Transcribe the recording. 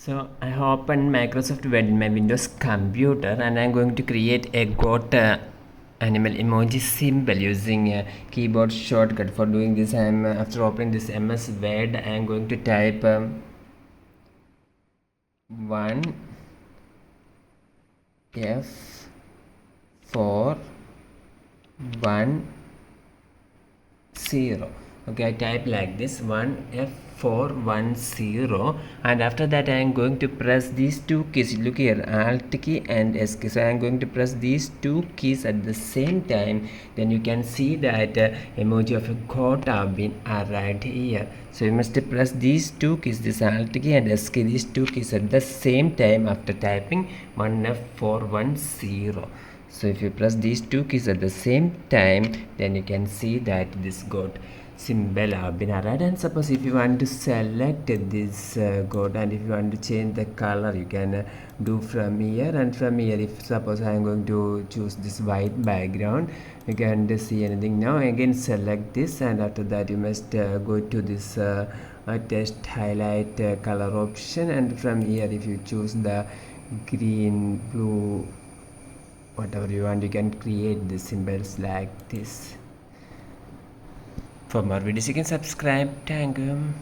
So I open Microsoft Word in my Windows computer and I'm going to create a goat animal emoji symbol using a keyboard shortcut. For doing this, I'm after opening this MS Word, I'm going to type 1 F4 1 0. Okay, I type like this 1F410, and after that I am going to press these two keys. Look here, Alt key and S key. So I am going to press these two keys at the same time. Then you can see that emoji of a goat have been arrived here. So you must press these two keys, this Alt key and S key, these two keys at the same time after typing 1F410. So if you press these two keys at the same time, then you can see that this goat symbol have been added. And suppose if you want to select this goat and if you want to change the color, you can do from here. And from here, if suppose I am going to choose this white background, you can see anything. Now again select this, and after that you must go to this test highlight color option, and from here if you choose the green, blue, whatever you want, you can create the symbols like this. For more videos you can subscribe. Thank you.